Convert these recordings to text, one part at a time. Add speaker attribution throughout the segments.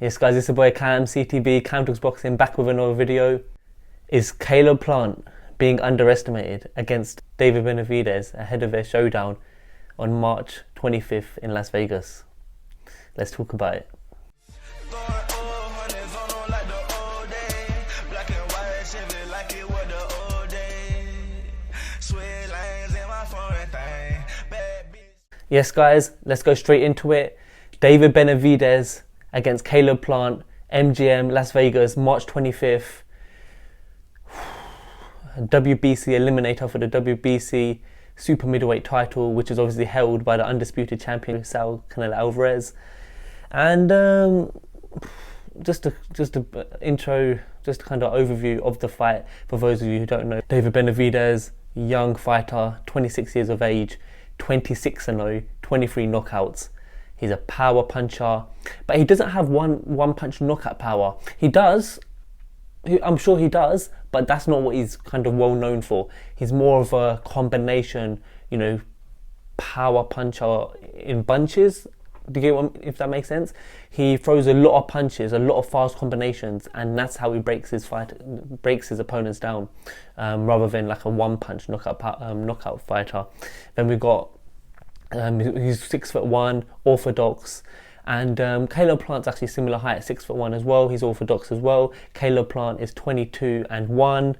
Speaker 1: Yes guys, it's your boy Cam, CTB, Cam Talks Boxing, back with another video. Is Caleb Plant being underestimated against David Benavidez ahead of their showdown on March 25th in Las Vegas? Let's talk about it. Yes guys, let's go straight into it. David Benavidez against Caleb Plant, MGM, Las Vegas, March 25th. WBC eliminator for the WBC super middleweight title, which is obviously held by the undisputed champion Saul Canelo Alvarez. And just a intro, just kind of overview of the fight for those of you who don't know. David Benavidez, young fighter, 26 years of age, 26-0, 23 knockouts. He's a power puncher, but he doesn't have one punch knockout power. He does, I'm sure he does, but that's not what he's kind of well known for. He's more of a combination, you know, power puncher in bunches. Do you get if that makes sense? He throws a lot of punches, a lot of fast combinations, and that's how he breaks his opponents down, rather than like a one punch knockout fighter. Then we've got he's 6'1", orthodox, and Caleb Plant's actually similar height, 6'1" as well. He's orthodox as well. Caleb Plant is 22-1.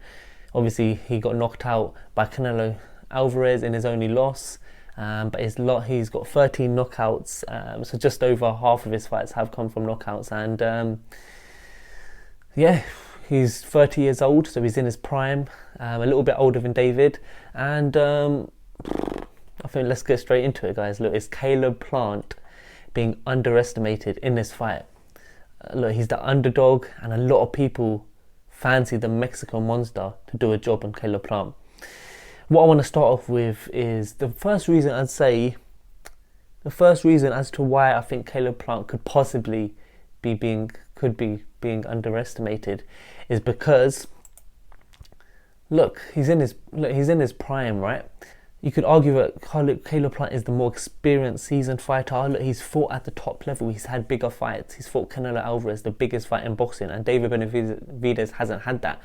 Speaker 1: Obviously, he got knocked out by Canelo Alvarez in his only loss. But he's got 13 knockouts, so just over half of his fights have come from knockouts. And yeah, he's 30 years old, so he's in his prime, a little bit older than David. And I think let's get straight into it, guys. Look, is Caleb Plant being underestimated in this fight? Look, he's the underdog, and a lot of people fancy the Mexican monster to do a job on Caleb Plant. What I want to start off with is the first reason as to why I think Caleb Plant could possibly be being underestimated is because look, he's in his prime, right? You could argue that Caleb Plant is the more experienced, seasoned fighter. Look, he's fought at the top level. He's had bigger fights. He's fought Canelo Alvarez, the biggest fight in boxing, and David Benavidez hasn't had that.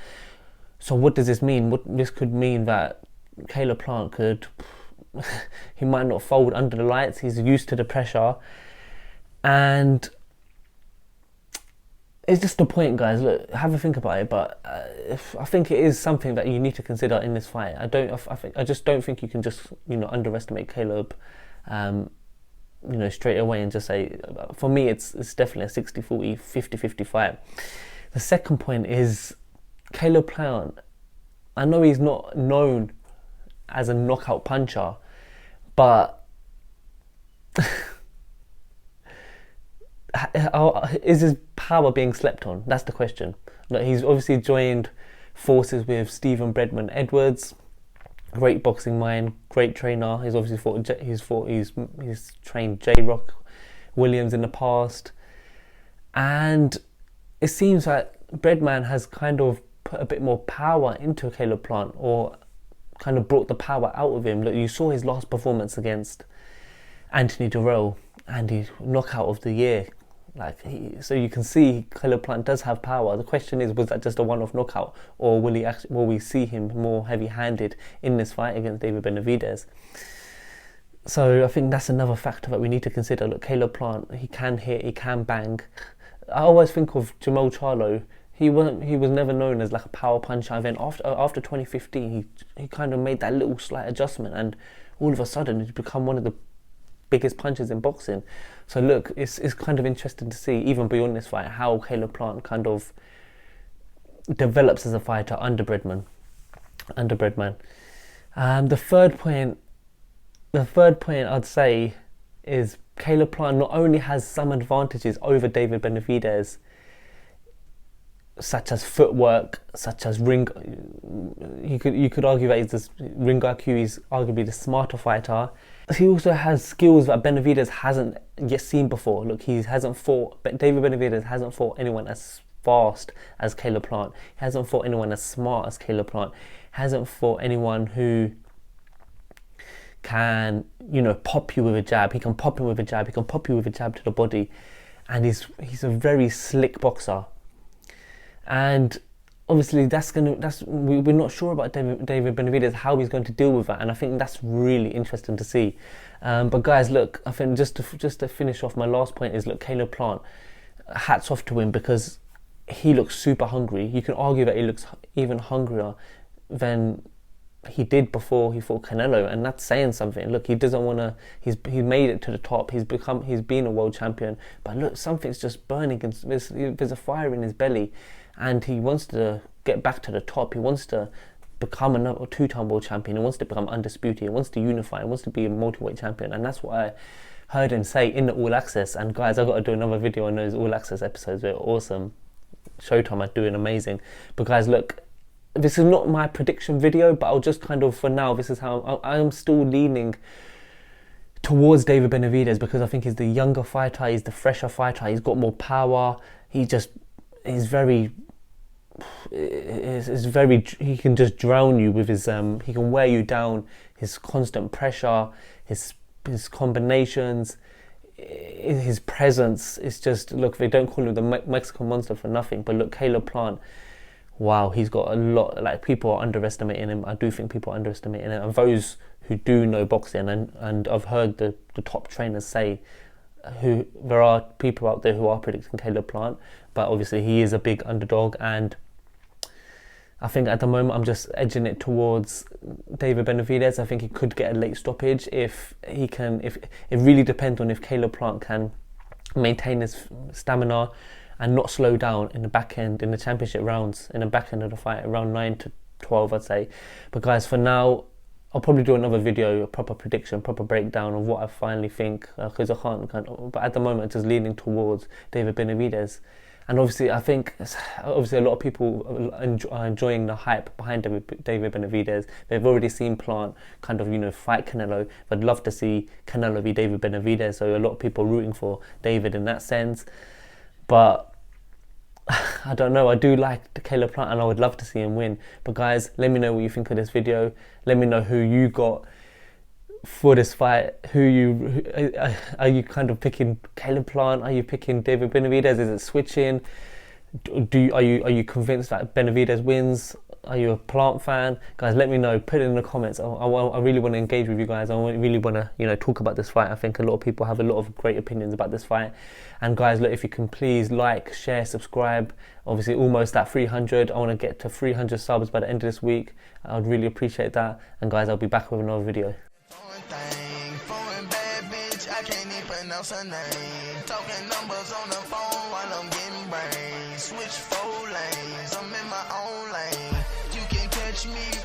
Speaker 1: So what does this mean? This could mean that Caleb Plant he might not fold under the lights. He's used to the pressure, and it's just the point, guys. Look, have a think about it, but I think it is something that you need to consider in this fight. I just don't think you can just, you know, underestimate Caleb, you know, straight away and just say, for me, it's definitely a 60-40, 50-50 fight. The second point is Caleb Plant. I know he's not known as a knockout puncher, but is his power being slept on? That's the question. Look, he's obviously joined forces with Stephen Breadman Edwards, great boxing mind, great trainer. He's obviously he's trained J Rock Williams in the past, and it seems like Breadman has kind of put a bit more power into Caleb Plant, or kind of brought the power out of him. Look, you saw his last performance against Anthony Durrell, and he knockout of the year. So you can see Caleb Plant does have power. The question is, was that just a one-off knockout, or will we see him more heavy-handed in this fight against David Benavidez? So I think that's another factor that we need to consider. Look, Caleb Plant, he can hit, he can bang. I always think of Jamal Charlo. He was never known as like a power puncher. And then after 2015, he kind of made that little slight adjustment, and all of a sudden he's become one of the biggest punchers in boxing. So look, it's kind of interesting to see, even beyond this fight, how Caleb Plant kind of develops as a fighter under Breadman. The third point I'd say is Caleb Plant not only has some advantages over David Benavidez, such as footwork, such as ring. You could argue that he's ring IQ. He's arguably the smarter fighter. He also has skills that Benavidez hasn't yet seen before. Look, David Benavidez hasn't fought anyone as fast as Caleb Plant. He hasn't fought anyone as smart as Caleb Plant. He hasn't fought anyone who can, you know, pop you with a jab. He can pop him with a jab. He can pop you with a jab to the body. and he's a very slick boxer. And obviously we're not sure about David Benavidez, how he's going to deal with that, and I think that's really interesting to see. But guys, look, I think just to finish off, my last point is, look, Caleb Plant, hats off to him, because he looks super hungry. You can argue that he looks even hungrier than he did before he fought Canelo, and that's saying something. Look, he doesn't want to. He's made it to the top. He's been a world champion, but look, something's just burning. There's a fire in his belly, and he wants to get back to the top. He wants to become another two-time world champion. He wants to become undisputed. He wants to unify. He wants to be a multi-weight champion, and that's what I heard him say in the All Access. And guys, I've got to do another video on those All Access episodes. They're awesome. Showtime are doing amazing. But guys, look, this is not my prediction video, but I'll just kind of, for now, this is how I'm still leaning towards David Benavidez, because I think he's the younger fighter, he's the fresher fighter, he's got more power, he can just drown you with his, he can wear you down, his constant pressure, his combinations, his presence. It's just, look, they don't call him the Mexican monster for nothing, but look, Caleb Plant, wow, he's got a lot, like, people are underestimating him. I do think people are underestimating him, and those who do know boxing, and I've heard the top trainers say, there are people out there who are predicting Caleb Plant, but obviously he is a big underdog, and I think at the moment I'm just edging it towards David Benavidez. I think he could get a late stoppage if he can. If it really depends on if Caleb Plant can maintain his stamina and not slow down in the back end, in the championship rounds, in the back end of the fight, around 9 to 12, I'd say. But guys, for now, I'll probably do another video, a proper prediction, proper breakdown of what I finally think, because I can't but at the moment, I'm just leaning towards David Benavidez. And obviously, I think, a lot of people are enjoying the hype behind David Benavidez. They've already seen Plant kind of, fight Canelo. They'd love to see Canelo be David Benavidez, so a lot of people are rooting for David in that sense. But I don't know, I do like the Caleb Plant, and I would love to see him win. But guys, let me know what you think of this video. Let me know who you got for this fight. Are you kind of picking Caleb Plant? Are you picking David Benavidez? Is it switching? Are you convinced that Benavidez wins? Are you a Plant fan? Guys, let me know. Put it in the comments. I really want to engage with you guys. I really want to talk about this fight. I think a lot of people have a lot of great opinions about this fight. And guys, look, if you can please like, share, subscribe. Obviously, almost at 300. I want to get to 300 subs by the end of this week. I'd really appreciate that. And guys, I'll be back with another video. Her name. Talking numbers on the phone while I'm getting brains. Switch 4 lanes, I'm in my own lane. You can catch me